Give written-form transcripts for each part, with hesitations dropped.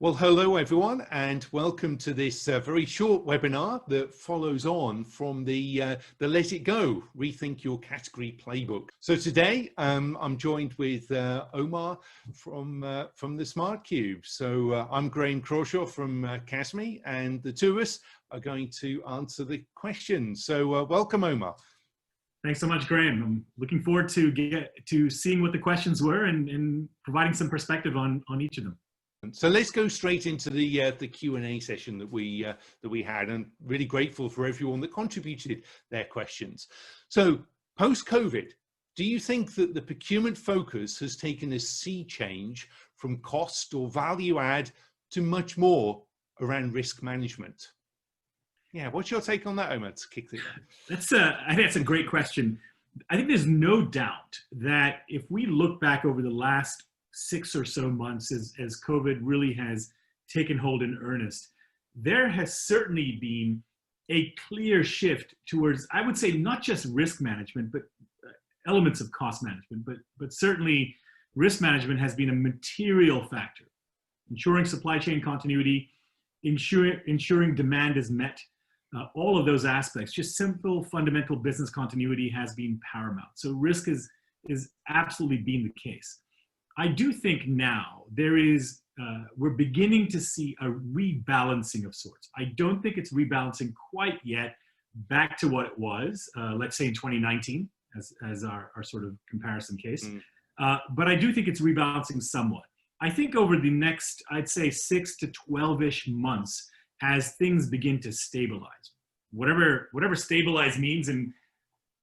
Well, hello everyone, and welcome to this very short webinar that follows on from the Let It Go, Rethink Your Category Playbook. So today I'm joined with Omar from the Smart Cube. So I'm Graham Crawshaw from CASME, and the two of us are going to answer the questions. So welcome, Omar. Thanks so much, Graham. I'm looking forward to seeing what the questions were and providing some perspective on each of them. So let's go straight into the Q&A session that we had, and really grateful for everyone that contributed their questions. So post-COVID, do you think that the procurement focus has taken a sea change from cost or value add to much more around risk management? Yeah, what's your take on that, Omer, to kick it off? I think that's a great question. I think there's no doubt that if we look back over the last 6 or so months as COVID really has taken hold in earnest, there has certainly been a clear shift towards, I would say, not just risk management, but elements of cost management, but certainly risk management has been a material factor. Ensuring supply chain continuity, ensuring demand is met, all of those aspects, just simple fundamental business continuity has been paramount. So risk is absolutely been the case. I do think now we're beginning to see a rebalancing of sorts. I don't think it's rebalancing quite yet back to what it was, let's say in 2019, as our sort of comparison case. But I do think it's rebalancing somewhat. I think over the next, I'd say 6 to 12-ish months, as things begin to stabilize, whatever stabilize means, and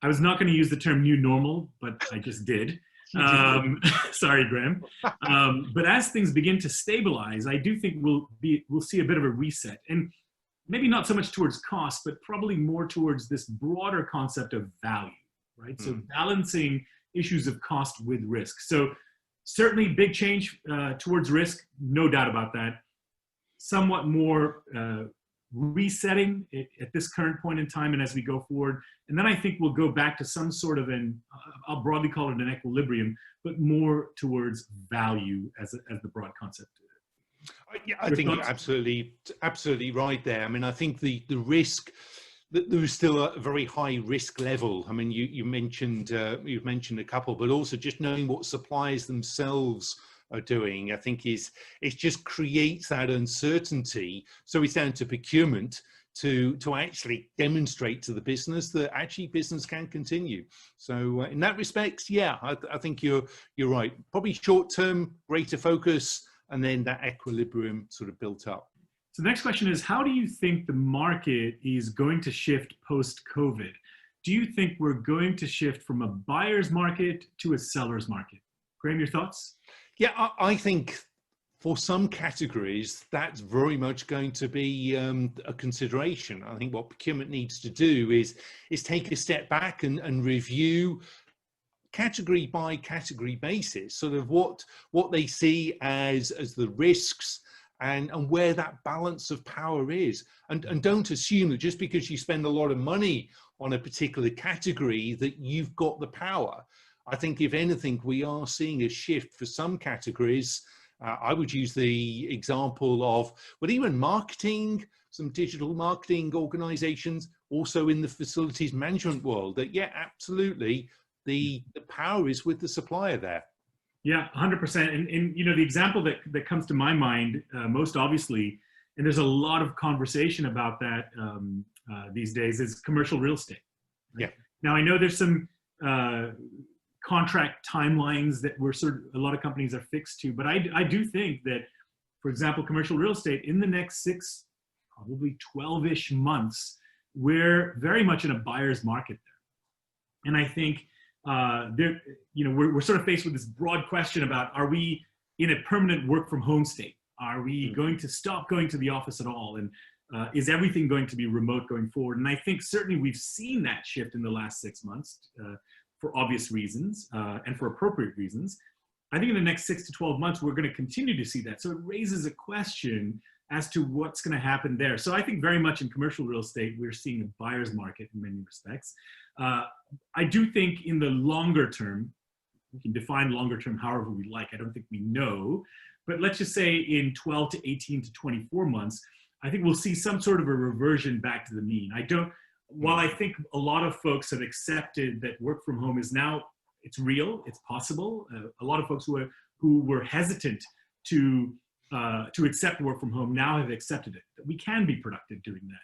I was not going to use the term new normal, but I just did. Sorry, Graham. But as things begin to stabilize, I do think we'll see a bit of a reset, and maybe not so much towards cost, but probably more towards this broader concept of value, right? So balancing issues of cost with risk. So certainly big change towards risk, no doubt about that. Somewhat more resetting at this current point in time and as we go forward. And then I think we'll go back to some sort of I'll broadly call it an equilibrium, but more towards value as the broad concept. Yeah, I think you're absolutely right there. I mean, I think the risk, that there is still a very high risk level. I mean, you've mentioned a couple, but also just knowing what suppliers themselves are doing, I think it just creates that uncertainty. So it's down to procurement to actually demonstrate to the business that actually business can continue. So in that respect, yeah, I think you're right. Probably short-term greater focus, and then that equilibrium sort of built up. So the next question is, how do you think the market is going to shift post-COVID? Do you think we're going to shift from a buyer's market to a seller's market? Graham, your thoughts? Yeah, I think for some categories, that's very much going to be a consideration. I think what procurement needs to do is take a step back and review category by category basis, sort of what they see as the risks and where that balance of power is. And don't assume that just because you spend a lot of money on a particular category that you've got the power. I think if anything, we are seeing a shift for some categories. I would use the example of, well, even marketing, some digital marketing organizations, also in the facilities management world, that, yeah, absolutely, the power is with the supplier there. Yeah, 100%. And you know, the example that comes to my mind most obviously, and there's a lot of conversation about that these days, is commercial real estate. Right? Yeah. Now, I know there's some contract timelines that a lot of companies are fixed to, but I do think that, for example, commercial real estate, in the next 6, probably 12-ish months, we're very much in a buyer's market there. And I think we're sort of faced with this broad question about, are we in a permanent work from home state? Are we going to stop going to the office at all? And is everything going to be remote going forward? And I think certainly we've seen that shift in the last 6 months. For obvious reasons and for appropriate reasons. I think in the next 6 to 12 months, we're going to continue to see that. So it raises a question as to what's going to happen there. So I think very much in commercial real estate, we're seeing a buyer's market in many respects. I do think in the longer term, we can define longer term however we like, I don't think we know, But let's just say in 12 to 18 to 24 months, I think we'll see some sort of a reversion back to the mean. While I think a lot of folks have accepted that work from home is now, it's real, it's possible. A lot of folks who were hesitant to accept work from home now have accepted it, that we can be productive doing that.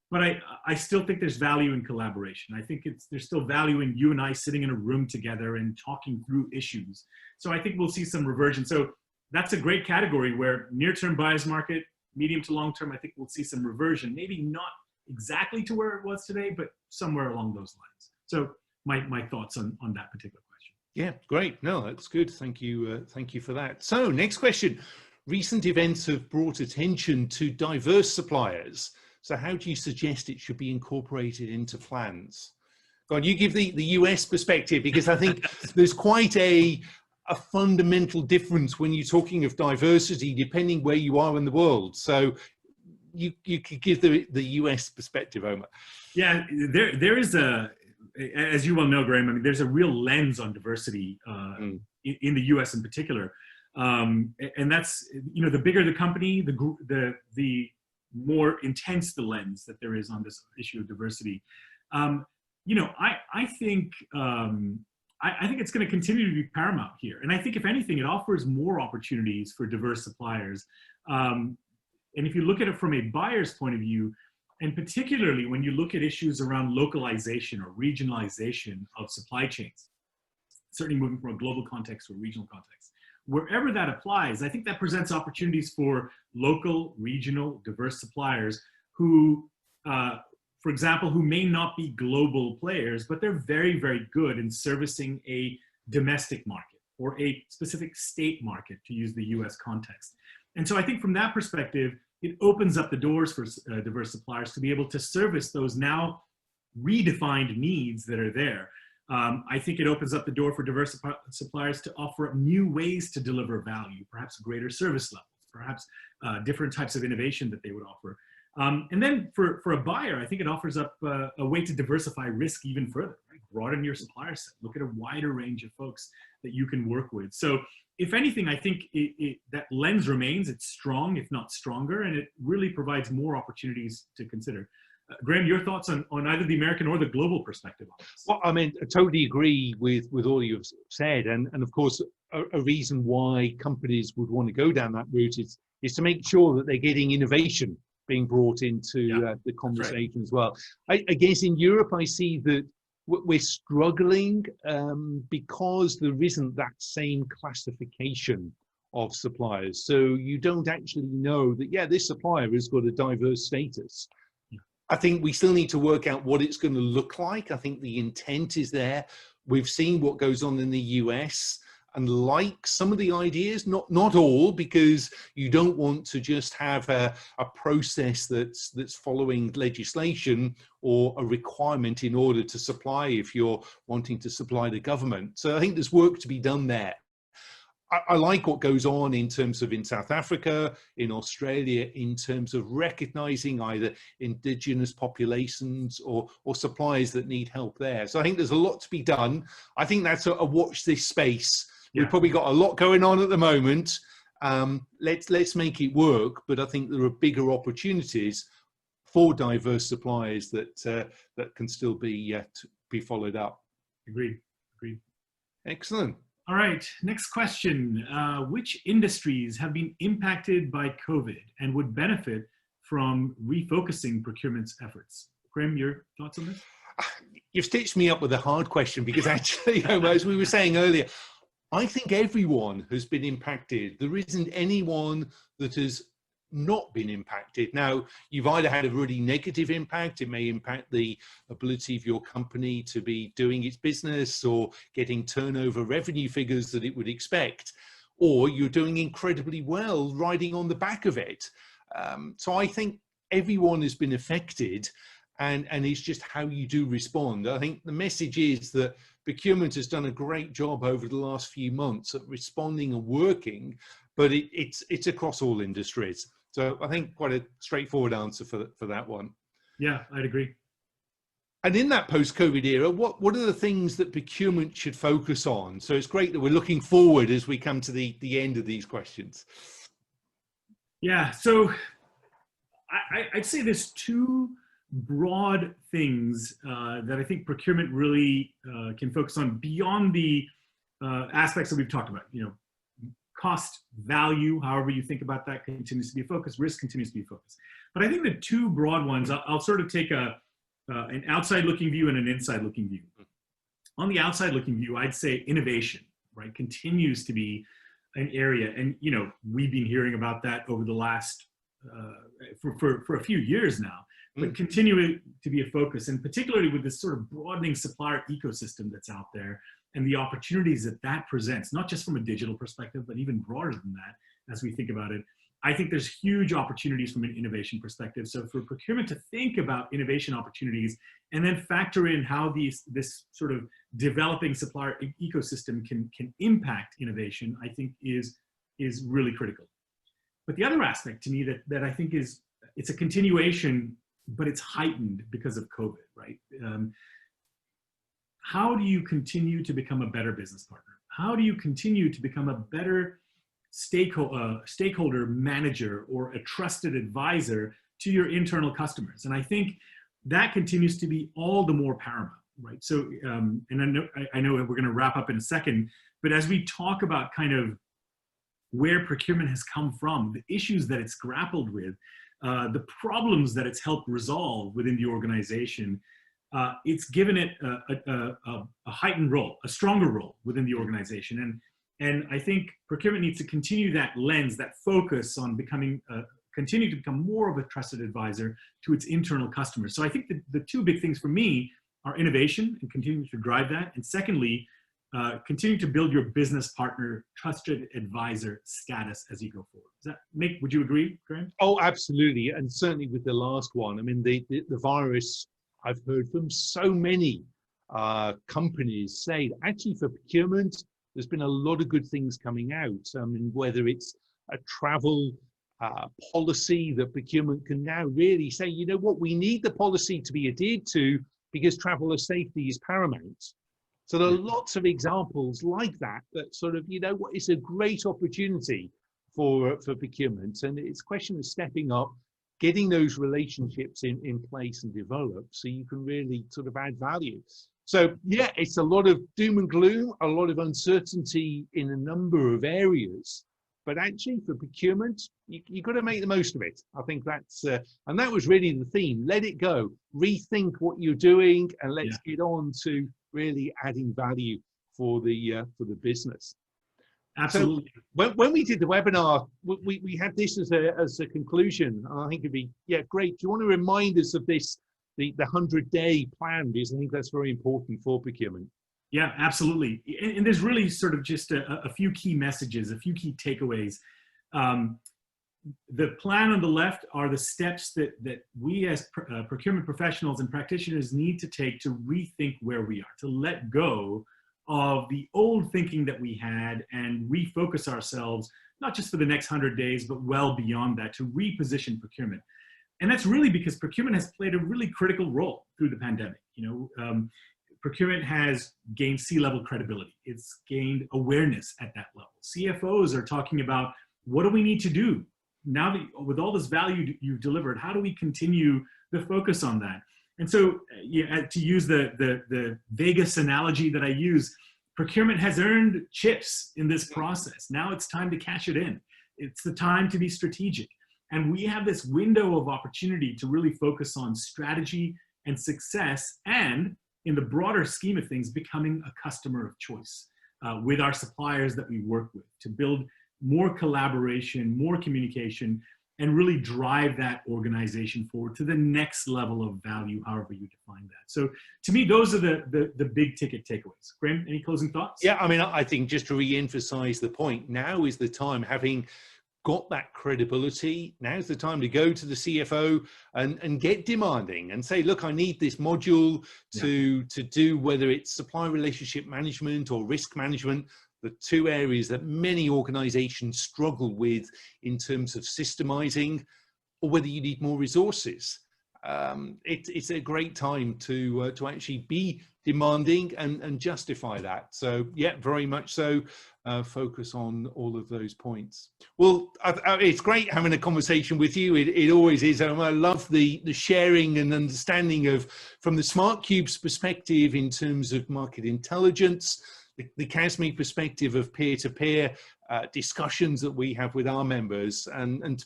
But I still think there's value in collaboration. I think there's still value in you and I sitting in a room together and talking through issues. So I think we'll see some reversion. So that's a great category where near-term buyer's market, medium to long-term, I think we'll see some reversion. Maybe not exactly to where it was today, but somewhere along those lines. So my thoughts on that particular question. Yeah, great. No, that's good. Thank you for that. So next question. Recent events have brought attention to diverse suppliers. So how do you suggest it should be incorporated into plans? God, you give the US perspective, because I think there's quite a fundamental difference when you're talking of diversity, depending where you are in the world. So you could give the US perspective, Omer. Yeah, there is as you well know, Graham, I mean, there's a real lens on diversity in the US in particular. And that's, the bigger the company, the more intense the lens that there is on this issue of diversity. I think it's going to continue to be paramount here. And I think if anything, it offers more opportunities for diverse suppliers. And if you look at it from a buyer's point of view, and particularly when you look at issues around localization or regionalization of supply chains, certainly moving from a global context to a regional context, wherever that applies, I think that presents opportunities for local, regional, diverse suppliers who, for example, who may not be global players, but they're very, very good in servicing a domestic market or a specific state market, to use the US context. And so I think from that perspective, it opens up the doors for diverse suppliers to be able to service those now redefined needs that are there. I think it opens up the door for diverse suppliers to offer new ways to deliver value, perhaps greater service levels, perhaps different types of innovation that they would offer. And then for a buyer, I think it offers up a way to diversify risk even further, right? Broaden your supplier set, look at a wider range of folks that you can work with. So if anything, I think that lens remains, it's strong, if not stronger, and it really provides more opportunities to consider. Graham, your thoughts on either the American or the global perspective on this? Well, I mean, I totally agree with all you've said. And of course, a reason why companies would want to go down that route is to make sure that they're getting innovation being brought into the conversation, right, as well. I guess in Europe, I see that we're struggling because there isn't that same classification of suppliers. So you don't actually know that, yeah, this supplier has got a diverse status. I think we still need to work out what it's going to look like. I think the intent is there. We've seen what goes on in the US, and like some of the ideas, not all, because you don't want to just have a process that's following legislation or a requirement in order to supply if you're wanting to supply the government. So I think there's work to be done there. I like what goes on in terms of in South Africa, in Australia, in terms of recognizing either indigenous populations or suppliers that need help there. So I think there's a lot to be done. I think that's a watch this space. Yeah. We've probably got a lot going on at the moment. Let's make it work. But I think there are bigger opportunities for diverse suppliers that can still be followed up. Agreed. Excellent. All right, next question. Which industries have been impacted by COVID and would benefit from refocusing procurement's efforts? Graham, your thoughts on this? You've stitched me up with a hard question because actually, as we were saying earlier, I think everyone has been impacted. There isn't anyone that has not been impacted. Now, you've either had a really negative impact, it may impact the ability of your company to be doing its business or getting turnover revenue figures that it would expect, or you're doing incredibly well riding on the back of it. So I think everyone has been affected, and it's just how you do respond. I think the message is that procurement has done a great job over the last few months at responding and working, but it's across all industries. So I think quite a straightforward answer for that one. Yeah, I'd agree. And in that post-COVID era, what are the things that procurement should focus on? So it's great that we're looking forward as we come to the end of these questions. Yeah, so I'd say there's two broad things that I think procurement really can focus on beyond the aspects that we've talked about. You know, cost, value, however you think about that, continues to be a focus. Risk continues to be a focus. But I think the two broad ones, I'll sort of take an outside-looking view and an inside-looking view. On the outside-looking view, I'd say innovation, right, continues to be an area, and you know, we've been hearing about that over the last for a few years now, but continuing to be a focus, and particularly with this sort of broadening supplier ecosystem that's out there and the opportunities that that presents, not just from a digital perspective, but even broader than that as we think about it. I think there's huge opportunities from an innovation perspective. So for procurement to think about innovation opportunities and then factor in how this sort of developing supplier ecosystem can impact innovation, I think is really critical. But the other aspect to me that I think it's a continuation, but it's heightened because of COVID, right? How do you continue to become a better business partner? How do you continue to become a better stakeholder manager or a trusted advisor to your internal customers? And I think that continues to be all the more paramount, right? So, and I know we're going to wrap up in a second, but as we talk about kind of where procurement has come from, the issues that it's grappled with, the problems that it's helped resolve within the organization, it's given it a heightened role, a stronger role within the organization. And I think procurement needs to continue that lens, that focus on continue to become more of a trusted advisor to its internal customers. So I think the two big things for me are innovation and continuing to drive that. And secondly, continue to build your business partner trusted advisor status as you go forward. Would you agree, Graham? Oh, absolutely. And certainly with the last one, I mean, the virus, I've heard from so many companies say that actually for procurement, there's been a lot of good things coming out. I mean, whether it's a travel policy that procurement can now really say, you know what, we need the policy to be adhered to because traveler safety is paramount. So there are lots of examples like that sort of, you know what, it's a great opportunity for procurement. And it's a question of stepping up, getting those relationships in place and develop so you can really sort of add value. So yeah, it's a lot of doom and gloom, a lot of uncertainty in a number of areas, but actually for procurement, you've got to make the most of it. I think that's, and that was really the theme. Let it go, rethink what you're doing, and let's get on to really adding value for the business. Absolutely. So when we did the webinar, we had this as a conclusion. And I think it'd be, great. Do you want to remind us of this, the 100-day plan? Because I think that's very important for procurement. Yeah, absolutely. And there's really sort of just a few key messages, a few key takeaways. The plan on the left are the steps that we as procurement professionals and practitioners need to take to rethink where we are, to let go of the old thinking that we had and refocus ourselves, not just for the next 100 days, but well beyond that, to reposition procurement. And that's really because procurement has played a really critical role through the pandemic. You know, procurement has gained C-level credibility. It's gained awareness at that level. CFOs are talking about, what do we need to do? Now that with all this value you've delivered, how do we continue the focus on that? And so, to use the Vegas analogy that I use, procurement has earned chips in this process. Now it's time to cash it in. It's the time to be strategic. And we have this window of opportunity to really focus on strategy and success, and in the broader scheme of things, becoming a customer of choice with our suppliers that we work with, to build more collaboration, more communication, and really drive that organization forward to the next level of value, however you define that. So to me, those are the big ticket takeaways. Graham, any closing thoughts? Yeah, I mean, I think just to re-emphasize the point, now is the time, having got that credibility, now's the time to go to the CFO and get demanding and say, look, I need this module to do, whether it's supply relationship management or risk management, the two areas that many organizations struggle with in terms of systemizing, or whether you need more resources. it's a great time to actually be demanding and justify that. So yeah, very much so. Focus on all of those points. Well, it's great having a conversation with you. It always is. I love the sharing and understanding of, from the Smart Cube's perspective in terms of market intelligence, the CASME perspective of peer-to-peer discussions that we have with our members, and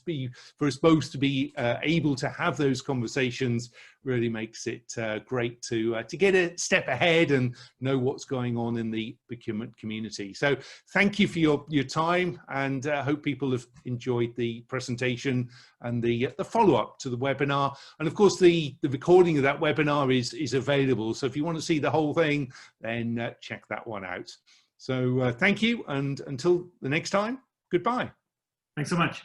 for us both to be able to have those conversations really makes it great to get a step ahead and know what's going on in the procurement community. So thank you for your time, and hope people have enjoyed the presentation and the follow-up to the webinar. And of course, the recording of that webinar is available. So if you want to see the whole thing, then check that one out. So thank you, and until the next time, goodbye. Thanks so much.